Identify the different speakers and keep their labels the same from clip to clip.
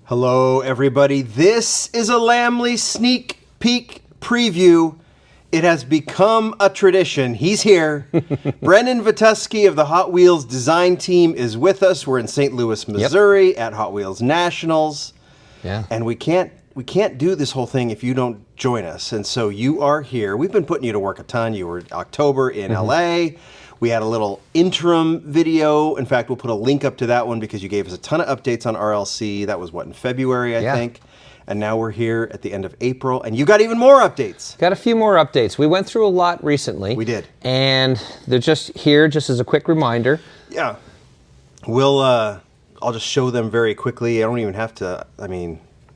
Speaker 1: Hello, everybody. This is a Lamley sneak peek preview. It has become a tradition. He's here. Brendon Vetuskey of the Hot Wheels design team is with us. We're in St. Louis, Missouri at Hot Wheels Nationals.
Speaker 2: Yeah.
Speaker 1: And we can't do this whole thing if you don't join us. And so you are here. We've been putting you to work a ton. You were October in LA. We had a little interim video. In fact, we'll put a link up to that one because you gave us a ton of updates on RLC. That was, what, in February, I think? And now we're here at the end of April, and you got even more updates.
Speaker 2: Got a few more updates. We went through a lot recently.
Speaker 1: We did.
Speaker 2: And they're just here just as a quick reminder.
Speaker 1: Yeah. I'll just show them very quickly. I don't even have to,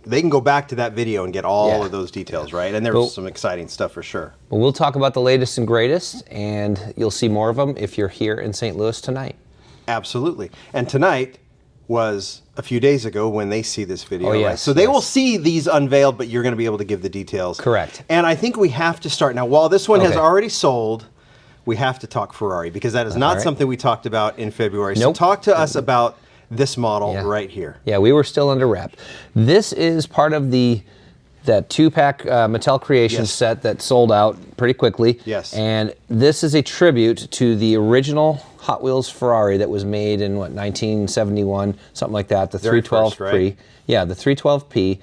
Speaker 1: they can go back to that video and get all of those details, right? And there's some exciting stuff for sure.
Speaker 2: Well, we'll talk about the latest and greatest, and you'll see more of them if you're here in St. Louis tonight.
Speaker 1: Absolutely. And tonight was a few days ago when they see this video,
Speaker 2: right?
Speaker 1: Yes, so they will see these unveiled, but you're going to be able to give the details.
Speaker 2: Correct.
Speaker 1: And I think we have to start now. While this one has already sold, we have to talk Ferrari because that is not something we talked about in February.
Speaker 2: Nope.
Speaker 1: So talk to us about this model right here.
Speaker 2: Yeah, we were still under wrap. This is part of that two-pack Mattel Creations set that sold out pretty quickly.
Speaker 1: Yes.
Speaker 2: And this is a tribute to the original Hot Wheels Ferrari that was made in, 1971, something like that, the 312 Pre.
Speaker 1: Right?
Speaker 2: Yeah, the 312P.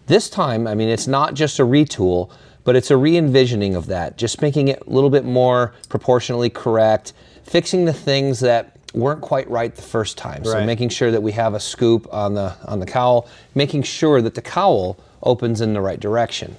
Speaker 2: This time, it's not just a retool, but it's a re-envisioning of that, just making it a little bit more proportionally correct, fixing the things that weren't quite right the first time. So making sure that we have a scoop on the cowl, making sure that the cowl opens in the right direction.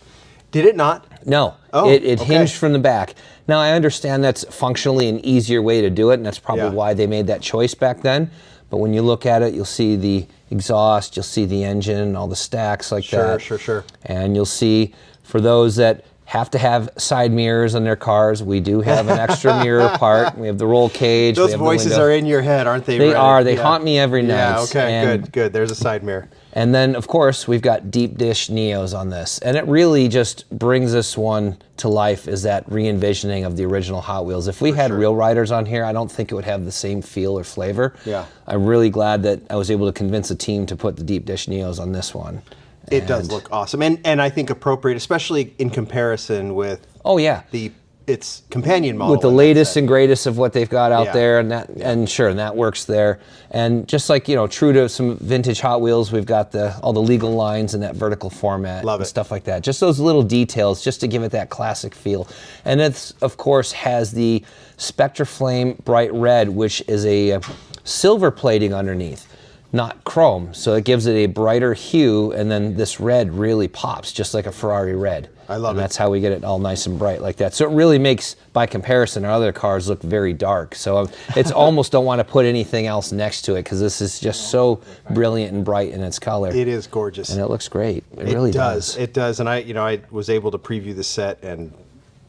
Speaker 1: Did it not?
Speaker 2: No, it hinged from the back. Now I understand that's functionally an easier way to do it, and that's probably why they made that choice back then. But when you look at it, you'll see the exhaust, you'll see the engine, all the stacks like that.
Speaker 1: Sure.
Speaker 2: And you'll see, for those that have to have side mirrors on their cars, we do have an extra mirror part. We have the roll cage.
Speaker 1: Those voices are in your head, aren't they?
Speaker 2: They are. They haunt me every night.
Speaker 1: Yeah, okay, good. There's a side mirror.
Speaker 2: And then, of course, we've got deep dish Neos on this. And it really just brings this one to life, is that re-envisioning of the original Hot Wheels. If we had real riders on here, I don't think it would have the same feel or flavor.
Speaker 1: Yeah.
Speaker 2: I'm really glad that I was able to convince the team to put the deep dish Neos on this one.
Speaker 1: It does look awesome, and I think appropriate, especially in comparison with its companion model.
Speaker 2: With the latest and greatest of what they've got out there, and that works there. And just like, true to some vintage Hot Wheels, we've got all the legal lines in that vertical format.
Speaker 1: Love it.
Speaker 2: Stuff like that. Just those little details, just to give it that classic feel. And it, of course, has the Spectra Flame Bright Red, which is a silver plating underneath, not chrome, so it gives it a brighter hue, and then this red really pops, just like a Ferrari red.
Speaker 1: I love it.
Speaker 2: And that's how we get it all nice and bright like that. So it really makes, by comparison, our other cars look very dark. So it's almost don't want to put anything else next to it, because this is just so brilliant and bright in its color.
Speaker 1: It is gorgeous.
Speaker 2: And it looks great. It really does.
Speaker 1: It does, and I was able to preview the set, and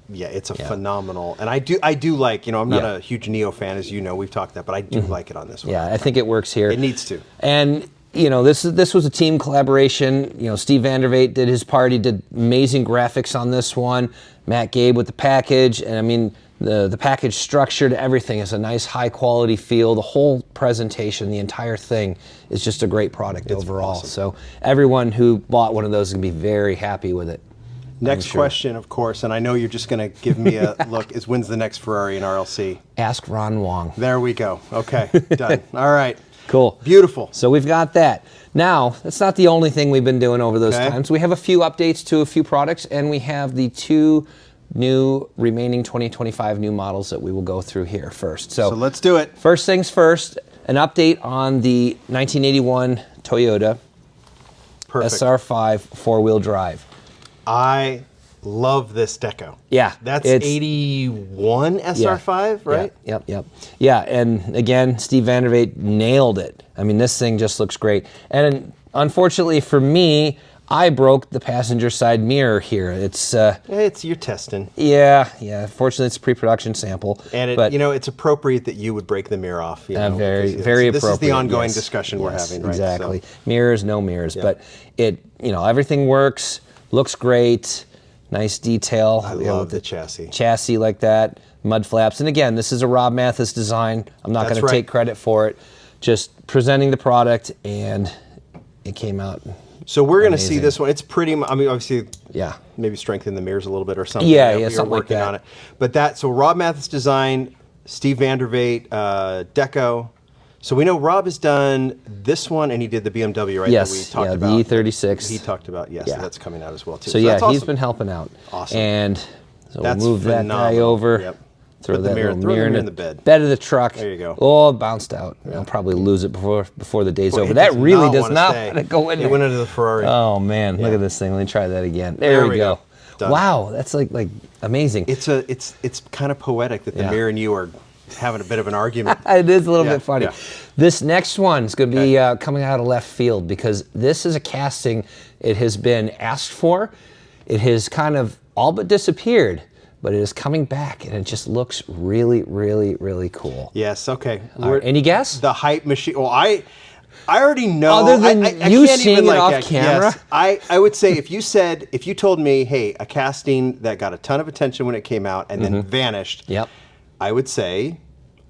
Speaker 1: yeah, it's a phenomenal, and I do like, I'm not a huge Neo fan, as you know, we've talked that, but I do like it on this one.
Speaker 2: Yeah, I think it works here.
Speaker 1: It needs to.
Speaker 2: And this was a team collaboration. Steve Vandervaart did his part. He did amazing graphics on this one. Matt Gabe with the package, and the package structure to everything is a nice high quality feel. The whole presentation, the entire thing is just a great product overall.
Speaker 1: Awesome.
Speaker 2: So everyone who bought one of those is going to be very happy with it.
Speaker 1: Next question, of course, and I know you're just going to give me a look, is when's the next Ferrari in RLC?
Speaker 2: Ask Ron Wong.
Speaker 1: There we go. Okay, done. All right.
Speaker 2: Cool.
Speaker 1: Beautiful.
Speaker 2: So we've got that. Now, that's not the only thing we've been doing over those times. We have a few updates to a few products, and we have the two new remaining 2025 new models that we will go through here first. So
Speaker 1: let's do it.
Speaker 2: First things first, an update on the 1981 Toyota SR5 four-wheel drive.
Speaker 1: I love this deco.
Speaker 2: Yeah.
Speaker 1: That's 81 SR5, right?
Speaker 2: Yep. Yeah, and again, Steve Vandervaart nailed it. This thing just looks great. And unfortunately for me, I broke the passenger side mirror here. It's
Speaker 1: you're testing.
Speaker 2: Yeah. Fortunately, it's a pre-production sample.
Speaker 1: And it's appropriate that you would break the mirror off.
Speaker 2: Very appropriate.
Speaker 1: This is the ongoing discussion we're having, right?
Speaker 2: Exactly. So. Mirrors, no mirrors, but everything works. Looks great, nice detail.
Speaker 1: I love the chassis.
Speaker 2: Chassis like that, mud flaps. And again, this is a Rob Mathis design. I'm not going to take credit for it. Just presenting the product, and it came out.
Speaker 1: So we're going to see
Speaker 2: amazing.
Speaker 1: this one. It's pretty. I mean, obviously,
Speaker 2: Yeah.
Speaker 1: maybe strengthen the mirrors a little bit or something.
Speaker 2: Yeah,
Speaker 1: We
Speaker 2: yeah,
Speaker 1: are
Speaker 2: something like
Speaker 1: working
Speaker 2: that.
Speaker 1: on it. But that. So Rob Mathis design, Steve Vandervate, Deco. So we know Rob has done this one, and he did the BMW, right?
Speaker 2: Yes,
Speaker 1: That we talked
Speaker 2: yeah,
Speaker 1: about.
Speaker 2: the E36.
Speaker 1: He talked about, yes,
Speaker 2: Yeah.
Speaker 1: so that's coming out as well, too.
Speaker 2: So yeah,
Speaker 1: that's awesome.
Speaker 2: he's been helping out.
Speaker 1: Awesome.
Speaker 2: And so
Speaker 1: That's
Speaker 2: we'll move that guy
Speaker 1: phenomenal.
Speaker 2: over.
Speaker 1: Yep.
Speaker 2: Throw
Speaker 1: Put the
Speaker 2: that
Speaker 1: mirror-
Speaker 2: little
Speaker 1: throw the
Speaker 2: mirror
Speaker 1: mirror
Speaker 2: in
Speaker 1: in
Speaker 2: the
Speaker 1: the bed.
Speaker 2: bed of the truck.
Speaker 1: There you go.
Speaker 2: Oh, it bounced out. I'll probably lose it before the day's
Speaker 1: Boy,
Speaker 2: over.
Speaker 1: it
Speaker 2: That
Speaker 1: does
Speaker 2: really does
Speaker 1: wanna
Speaker 2: not
Speaker 1: stay.
Speaker 2: want to go in
Speaker 1: It
Speaker 2: there.
Speaker 1: went into the Ferrari.
Speaker 2: Oh man, look
Speaker 1: Yeah.
Speaker 2: at this thing. Let me try that again. There we go.
Speaker 1: Done.
Speaker 2: Wow, that's like amazing.
Speaker 1: It's kind of poetic that the
Speaker 2: Yeah.
Speaker 1: mirror and you are having a bit of an argument.
Speaker 2: It is a little
Speaker 1: Yeah,
Speaker 2: bit funny.
Speaker 1: yeah.
Speaker 2: This next one's going to be coming out of left field because this is a casting. It has been asked for. It has kind of all but disappeared, but it is coming back, and it just looks really, really, really cool.
Speaker 1: Yes. Okay.
Speaker 2: All right, any guess?
Speaker 1: The hype machine. Well, I already know.
Speaker 2: Other than
Speaker 1: I
Speaker 2: you
Speaker 1: can't
Speaker 2: seeing
Speaker 1: even,
Speaker 2: it
Speaker 1: like,
Speaker 2: off camera?
Speaker 1: Yes, I would say if you told me, hey, a casting that got a ton of attention when it came out and then vanished.
Speaker 2: Yep.
Speaker 1: I would say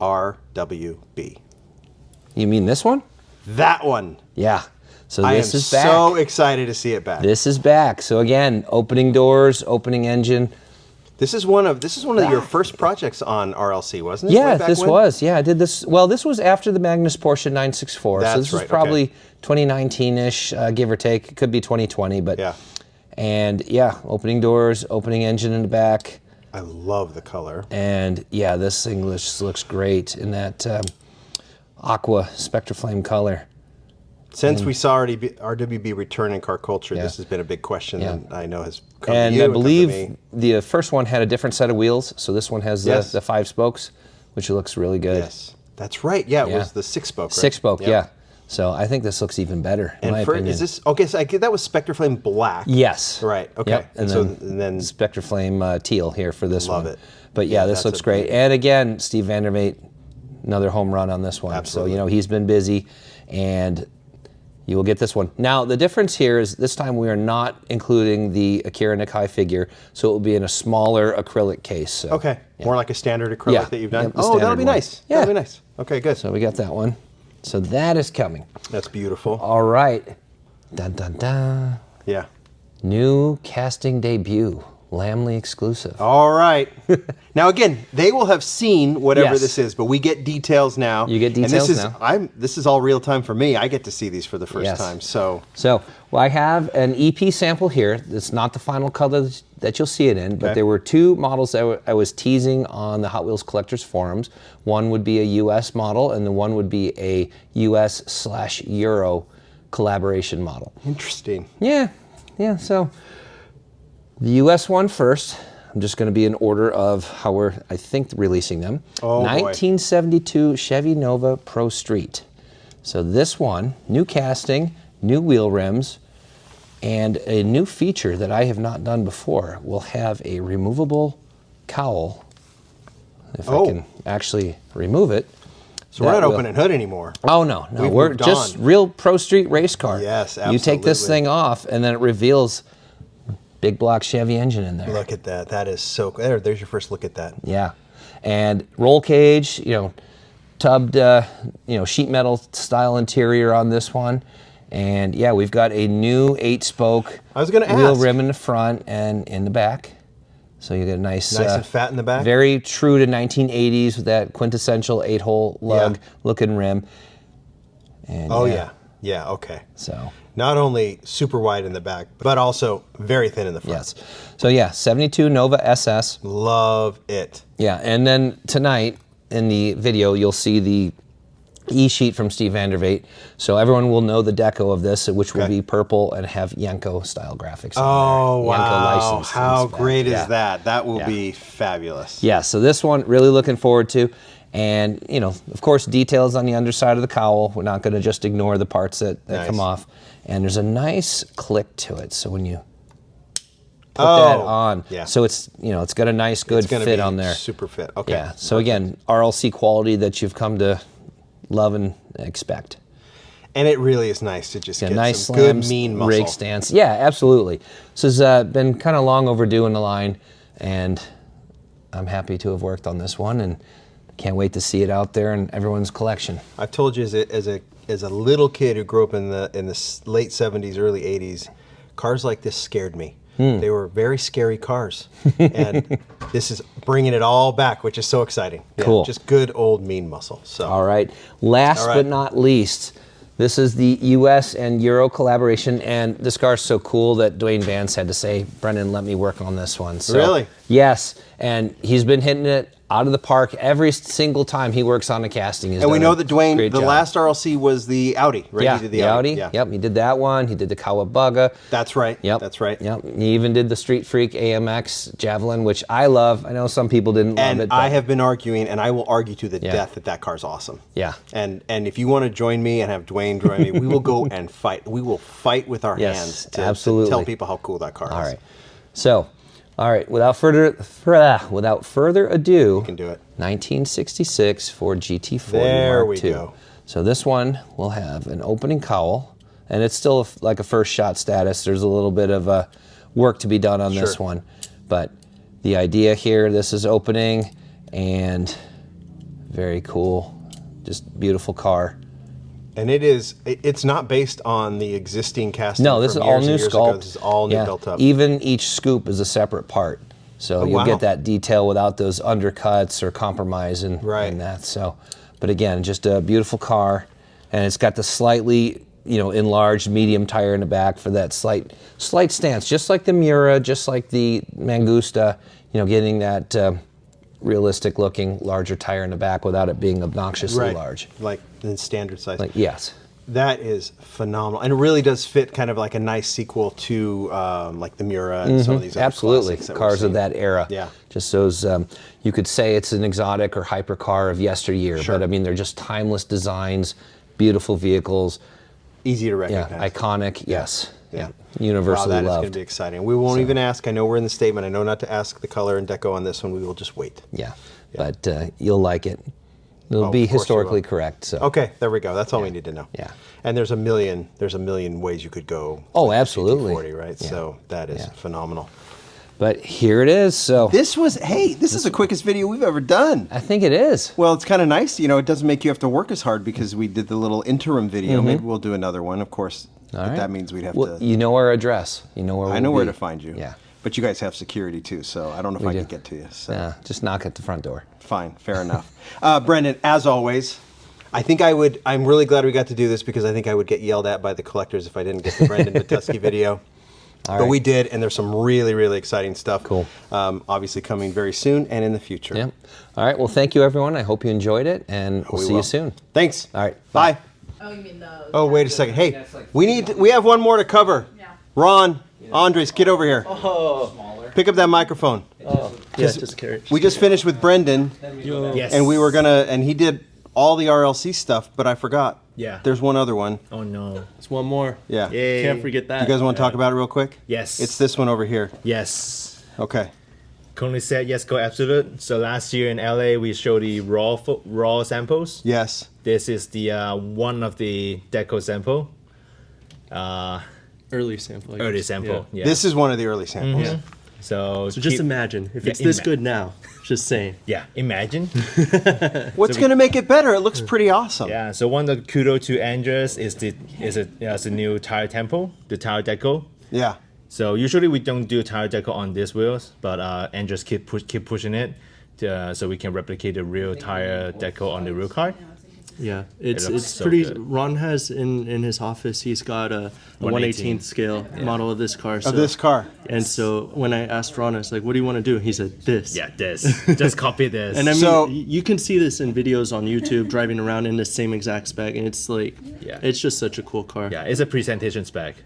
Speaker 1: RWB.
Speaker 2: You mean this one?
Speaker 1: That one.
Speaker 2: Yeah. So
Speaker 1: I am
Speaker 2: this is back.
Speaker 1: so excited to see it back.
Speaker 2: This is back. So again, opening doors, opening engine.
Speaker 1: This is one of your first projects on RLC, wasn't it?
Speaker 2: Yeah,
Speaker 1: Way back
Speaker 2: this
Speaker 1: when?
Speaker 2: was. Yeah, I did this. Well, this was after the Magnus Porsche 964.
Speaker 1: That's
Speaker 2: so this was
Speaker 1: right,
Speaker 2: probably 2019-ish, give or take. It could be 2020, but
Speaker 1: Yeah.
Speaker 2: And yeah, opening doors, opening engine in the back,
Speaker 1: I love the color.
Speaker 2: and yeah, this thing looks great in that aqua Spectraflame color.
Speaker 1: Since we saw RWB return in car culture,
Speaker 2: Yeah.
Speaker 1: this has been a big question
Speaker 2: Yeah.
Speaker 1: that I know has come to
Speaker 2: And
Speaker 1: you
Speaker 2: I
Speaker 1: and come to
Speaker 2: believe
Speaker 1: me.
Speaker 2: the first one had a different set of wheels, so this one has
Speaker 1: Yes.
Speaker 2: the 5 spokes, which looks really good.
Speaker 1: Yes, that's right. Yeah, it
Speaker 2: Yeah.
Speaker 1: was the 6-spoke. Right?
Speaker 2: 6-spoke,
Speaker 1: Yep.
Speaker 2: yeah. So I think this looks even better, in my
Speaker 1: And for,
Speaker 2: opinion.
Speaker 1: is this okay? So that was Spectraflame Black.
Speaker 2: Yes.
Speaker 1: Right. Okay.
Speaker 2: Yep.
Speaker 1: And then
Speaker 2: Spectraflame teal here for this
Speaker 1: Love
Speaker 2: one.
Speaker 1: it.
Speaker 2: But yeah,
Speaker 1: Yeah,
Speaker 2: this
Speaker 1: that's
Speaker 2: looks
Speaker 1: a
Speaker 2: great.
Speaker 1: beauty.
Speaker 2: And again, Steve Vandermeet, another home run on this one.
Speaker 1: Absolutely.
Speaker 2: So, you know, he's been busy, and you will get this one. Now, the difference here is this time we are not including the Akira Nikai figure, so it will be in a smaller acrylic case. So,
Speaker 1: okay, more like a standard acrylic
Speaker 2: Yeah.
Speaker 1: that you've done.
Speaker 2: Yep, the
Speaker 1: Oh, that'll
Speaker 2: standard
Speaker 1: be
Speaker 2: one.
Speaker 1: nice.
Speaker 2: Yeah.
Speaker 1: That'll be nice. Okay, good.
Speaker 2: So we got that one. So that is coming.
Speaker 1: That's beautiful.
Speaker 2: All right. Dun, dun, dun.
Speaker 1: Yeah.
Speaker 2: New casting debut. Lamley exclusive.
Speaker 1: All right. Now again, they will have seen whatever
Speaker 2: Yes.
Speaker 1: this is, but we get details now.
Speaker 2: You get
Speaker 1: and
Speaker 2: details
Speaker 1: this is,
Speaker 2: now.
Speaker 1: This is all real time for me. I get to see these for the first
Speaker 2: Yes.
Speaker 1: time. So
Speaker 2: So, well, I have an EP sample here. It's not the final color that you'll see it in, but
Speaker 1: Okay.
Speaker 2: there were 2 models that I was teasing on the Hot Wheels Collectors forums. One would be a US model, and the one would be a US/Euro collaboration model.
Speaker 1: interesting.
Speaker 2: Yeah, so the US one first. I'm just going to be in order of how we're, I think, releasing them.
Speaker 1: Oh, boy.
Speaker 2: 1972 Chevy Nova Pro Street. So this one, new casting, new wheel rims, and a new feature that I have not done before. We'll have a removable cowl, if I can actually remove it.
Speaker 1: So we're
Speaker 2: That
Speaker 1: not
Speaker 2: will-
Speaker 1: opening hood anymore.
Speaker 2: Oh, no,
Speaker 1: We've
Speaker 2: we're
Speaker 1: moved
Speaker 2: just
Speaker 1: on.
Speaker 2: real Pro Street race car.
Speaker 1: Yes,
Speaker 2: You take this
Speaker 1: absolutely.
Speaker 2: thing off, and then it reveals big block Chevy engine in there.
Speaker 1: Look at that. That is so there's your first look at that.
Speaker 2: Yeah, and roll cage, tubbed, sheet metal style interior on this one, and yeah, we've got a new 8-spoke
Speaker 1: I was gonna
Speaker 2: wheel
Speaker 1: ask.
Speaker 2: rim in the front and in the back, so you get a nice
Speaker 1: Nice and fat in the back.
Speaker 2: very true to 1980s with that quintessential 8-hole lug
Speaker 1: Yeah.
Speaker 2: looking rim. And
Speaker 1: Oh yeah. Yeah, okay.
Speaker 2: So
Speaker 1: Not only super wide in the back, but also very thin in the front.
Speaker 2: yes, so yeah, 72 Nova SS.
Speaker 1: Love it.
Speaker 2: Yeah, and then tonight in the video, you'll see the E-sheet from Steve Vanderveet. So everyone will know the deco of this, which will
Speaker 1: Okay.
Speaker 2: be purple and have Yenko style graphics
Speaker 1: Oh,
Speaker 2: on there. Yenko
Speaker 1: wow.
Speaker 2: licensed in
Speaker 1: How
Speaker 2: this back.
Speaker 1: great
Speaker 2: Yeah.
Speaker 1: is that? That will
Speaker 2: Yeah.
Speaker 1: be fabulous.
Speaker 2: Yeah, so this one, really looking forward to. And, of course, details on the underside of the cowl. We're not going to just ignore the parts that
Speaker 1: Nice.
Speaker 2: come off. And there's a nice click to it. So when you put
Speaker 1: Oh,
Speaker 2: that on,
Speaker 1: yeah.
Speaker 2: so it's, it's got a nice, good
Speaker 1: It's gonna
Speaker 2: fit
Speaker 1: be
Speaker 2: on there.
Speaker 1: super fit. Okay.
Speaker 2: Yeah, so again, RLC quality that you've come to love and expect.
Speaker 1: And it really is nice to just
Speaker 2: Yeah,
Speaker 1: get
Speaker 2: nice
Speaker 1: some good
Speaker 2: slams,
Speaker 1: mean muscle.
Speaker 2: rig stance. Yeah, absolutely. This has been kind of long overdue in the line, and I'm happy to have worked on this one, and can't wait to see it out there in everyone's collection.
Speaker 1: I've told you as a as a little kid who grew up in the late 70s, early 80s, cars like this scared me. They were very scary cars, and this is bringing it all back, which is so exciting. Yeah,
Speaker 2: cool.
Speaker 1: Just good old mean muscle. So.
Speaker 2: All right. Last but not least, this is the U.S. and Euro collaboration, and this car is so cool that Dwayne Vance had to say, Brendon, let me work on this one. So,
Speaker 1: really?
Speaker 2: Yes, and he's been hitting it out of the park every single time he works on a casting.
Speaker 1: And we know that Dwayne, the
Speaker 2: job.
Speaker 1: last RLC was the Audi, right?
Speaker 2: Yeah,
Speaker 1: He did
Speaker 2: the Audi.
Speaker 1: Yeah.
Speaker 2: Yep, he did that one. He did the Kawabunga.
Speaker 1: That's right.
Speaker 2: Yep,
Speaker 1: that's right.
Speaker 2: Yep, he even did the Street Freak AMX Javelin, which I love. I know some people didn't love it.
Speaker 1: And I have been arguing, and I will argue to the death that that car's awesome.
Speaker 2: Yeah.
Speaker 1: And if you want to join me and have Dwayne join me, we will go and fight. We will fight with our hands to tell people how cool that car is.
Speaker 2: All right. So, all right, without further ado,
Speaker 1: you can do it.
Speaker 2: 1966 Ford GT40
Speaker 1: there
Speaker 2: Mark
Speaker 1: we
Speaker 2: II.
Speaker 1: go.
Speaker 2: So this one will have an opening cowl, and it's still like a first shot status. There's a little bit of work to be done on this one, but the idea here, this is opening, and very cool, just beautiful car.
Speaker 1: And it's not based on the existing casting.
Speaker 2: No, this is all new sculpt.
Speaker 1: This is all new built up.
Speaker 2: Even each scoop is a separate part. So you'll get that detail without those undercuts or compromise and that. So, but again, just a beautiful car, and it's got the slightly, enlarged medium tire in the back for that slight stance, just like the Miura, just like the Mangusta. Getting that realistic looking larger tire in the back without it being obnoxiously large,
Speaker 1: like in standard size.
Speaker 2: Yes.
Speaker 1: That is phenomenal, and it really does fit kind of like a nice sequel to like the Miura and some of these other classics that
Speaker 2: cars of that era.
Speaker 1: Yeah,
Speaker 2: just those. You could say it's an exotic or hypercar of yesteryear, but I mean they're just timeless designs, beautiful vehicles,
Speaker 1: easy to recognize.
Speaker 2: Yeah, iconic. Yes. Yeah. Universally
Speaker 1: loved. That is
Speaker 2: loved.
Speaker 1: going to be exciting. We won't even ask. I know we're in the statement. I know not to ask the color and deco on this one. We will just wait.
Speaker 2: Yeah. But you'll like it. It'll be historically correct. So
Speaker 1: okay, there we go. That's all we need to know.
Speaker 2: Yeah.
Speaker 1: And there's a million ways you could go.
Speaker 2: Oh, absolutely.
Speaker 1: GT40, right? Yeah. So that is phenomenal.
Speaker 2: But here it is. So
Speaker 1: this is the quickest video we've ever done.
Speaker 2: I think it is.
Speaker 1: Well, it's kind of nice. It doesn't make you have to work as hard because we did the little interim video. Maybe we'll do another one, of course. But that means we'd have to.
Speaker 2: You know our address. You know where.
Speaker 1: I know where to find you.
Speaker 2: Yeah.
Speaker 1: But you guys have security too, so I don't know if I can get to you. So.
Speaker 2: Yeah, just knock at the front door.
Speaker 1: Fine, fair enough. Brendon, as always, I think I'm really glad we got to do this because I think I would get yelled at by the collectors if I didn't get the Brendon Vetuskey video. But we did, and there's some really, really exciting stuff. Cool. Obviously coming very soon and in the future.
Speaker 2: Yep. All right, well, thank you, everyone. I hope you enjoyed it, and we'll see you soon.
Speaker 1: Thanks.
Speaker 2: All right,
Speaker 1: bye.
Speaker 3: Oh, you mean those?
Speaker 1: Oh, wait a second. Hey, we have one more to cover. Yeah. Ron, Andrés, get over here.
Speaker 4: Oh.
Speaker 1: Pick up that microphone.
Speaker 4: Oh. Yeah, just carry it.
Speaker 1: We just finished with Brendon, and we were and he did all the RLC stuff, but I forgot.
Speaker 4: Yeah.
Speaker 1: There's one other one.
Speaker 4: Oh no. It's one more.
Speaker 1: Yeah.
Speaker 4: Yay. Can't forget that.
Speaker 1: You guys want to talk about it real quick?
Speaker 4: Yes.
Speaker 1: It's this one over here.
Speaker 4: Yes.
Speaker 1: Okay.
Speaker 4: Currently said yes, go absolute. So last year in LA we showed the raw samples.
Speaker 1: Yes.
Speaker 4: This is the one of the deco sample.
Speaker 5: Early sample.
Speaker 4: Early sample. Yeah.
Speaker 1: This is one of the early samples.
Speaker 4: Mm-hmm. So
Speaker 5: just imagine if it's this good now. Just saying.
Speaker 4: Yeah, imagine.
Speaker 1: What's going to make it better? It looks pretty awesome.
Speaker 4: Yeah. So one of the kudos to Andrés is the new tire tempo, the tire deco.
Speaker 1: Yeah.
Speaker 4: So usually we don't do tire deco on these wheels, but Andrés keep pushing it so we can replicate the real tire deco on the real car.
Speaker 5: Yeah, it's
Speaker 4: so
Speaker 5: pretty.
Speaker 4: good.
Speaker 5: Ron has in his office. He's got a 1/18th scale model of this car. So,
Speaker 1: of this car.
Speaker 5: And so when I asked Ron, I was like, "What do you want to do?" He said, "This."
Speaker 4: Yeah, this. Just copy this.
Speaker 5: And I mean, you can see this in videos on YouTube, driving around in the same exact spec, and it's like, it's just such a cool car.
Speaker 4: Yeah, it's a presentation spec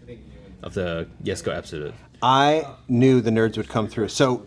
Speaker 4: of the Yesco Absolute.
Speaker 1: I knew the nerds would come through. So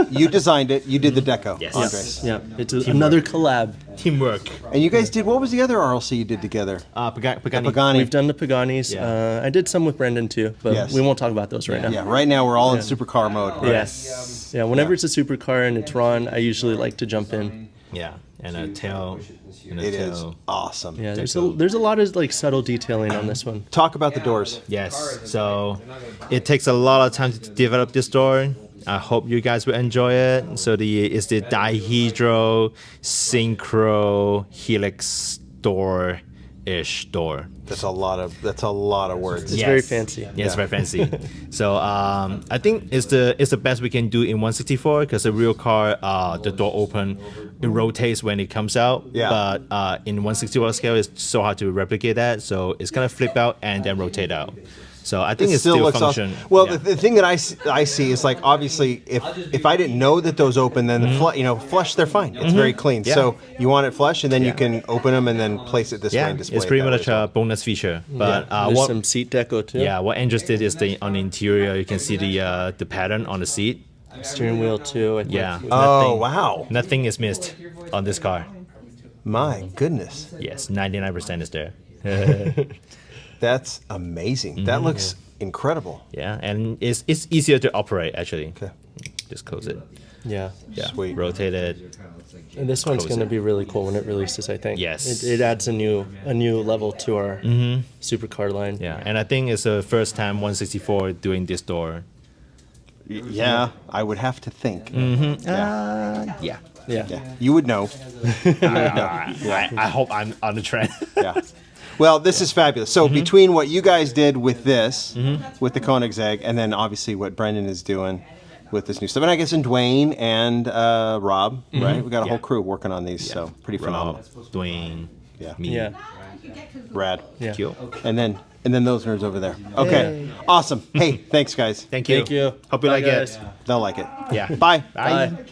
Speaker 1: you designed it. You did the deco,
Speaker 4: Yes.
Speaker 1: Andrés.
Speaker 5: Yeah, it's another collab.
Speaker 4: Teamwork.
Speaker 1: And you guys did, what was the other RLC you did together?
Speaker 4: Pagani.
Speaker 5: We've done the Paganis.
Speaker 4: Yeah.
Speaker 5: I did some with Brendon too, but we won't talk about those right now.
Speaker 1: Yeah, right now we're all in supercar mode. Right?
Speaker 5: Yes. Yeah, whenever it's a supercar and it's Ron, I usually like to jump in.
Speaker 4: Yeah, and a tail.
Speaker 1: It is awesome.
Speaker 5: Yeah, there's a lot of like subtle detailing on this one.
Speaker 1: Talk about the doors.
Speaker 4: Yes, so it takes a lot of time to develop this door. I hope you guys will enjoy it. So it's the dihedral synchro helix door. ish door.
Speaker 1: That's a lot of words.
Speaker 5: It's very fancy.
Speaker 4: Yeah, it's very fancy. So I think it's the best we can do in 164 because the real car, the door open, it rotates when it comes out.
Speaker 1: Yeah.
Speaker 4: But in 164 scale, it's so hard to replicate that. So it's gonna flip out and then rotate out. So I think it still
Speaker 1: looks
Speaker 4: function.
Speaker 1: awesome. Well,
Speaker 4: yeah.
Speaker 1: the thing that I see is like obviously if I didn't know that those open, then the flush they're fine. It's very clean.
Speaker 4: Yeah.
Speaker 1: So you want it flush, and then you can open them and then place it this way
Speaker 4: Yeah,
Speaker 1: and display
Speaker 4: it's
Speaker 1: it
Speaker 4: pretty
Speaker 1: that
Speaker 4: much
Speaker 1: way.
Speaker 4: a bonus feature. But
Speaker 5: There's
Speaker 4: what
Speaker 5: some seat deco too.
Speaker 4: yeah, what Andrés did is on the interior, you can see the pattern on the seat.
Speaker 5: Steering wheel too. I think.
Speaker 4: Yeah.
Speaker 1: Oh wow!
Speaker 4: Nothing is missed on this car.
Speaker 1: My goodness,
Speaker 4: Yes, 99% is there.
Speaker 1: that's amazing. That looks incredible.
Speaker 4: Yeah, and it's easier to operate actually.
Speaker 1: Okay.
Speaker 4: Just close it.
Speaker 5: Yeah.
Speaker 4: Yeah.
Speaker 1: Sweet.
Speaker 4: Rotate it.
Speaker 5: And this one's
Speaker 4: Close
Speaker 5: going to
Speaker 4: it.
Speaker 5: be really cool when it releases, I think.
Speaker 4: Yes.
Speaker 5: It adds a new level to our supercar line.
Speaker 4: Yeah, and I think it's the first time 164 doing this door.
Speaker 1: Yeah, I would have to think. Yeah.
Speaker 4: Yeah.
Speaker 5: Yeah.
Speaker 1: You would know.
Speaker 4: I hope I'm on the trend.
Speaker 1: Yeah. Well, this is fabulous. So between what you guys did with this, with the Koenigsegg, and then obviously what Brendon is doing with this new stuff, and I guess in Dwayne and Rob, right? We got a whole crew working on these, so pretty phenomenal.
Speaker 4: Dwayne.
Speaker 1: Yeah.
Speaker 4: Me.
Speaker 5: Yeah.
Speaker 1: Rad.
Speaker 5: Yeah.
Speaker 4: Cute.
Speaker 1: And then those nerds over there. Okay. Awesome. Hey, thanks guys.
Speaker 4: Thank you.
Speaker 5: Thank you.
Speaker 4: Hope you
Speaker 5: Bye,
Speaker 4: like
Speaker 5: guys.
Speaker 4: it.
Speaker 1: They'll like it.
Speaker 4: Yeah.
Speaker 1: Bye.
Speaker 5: Bye.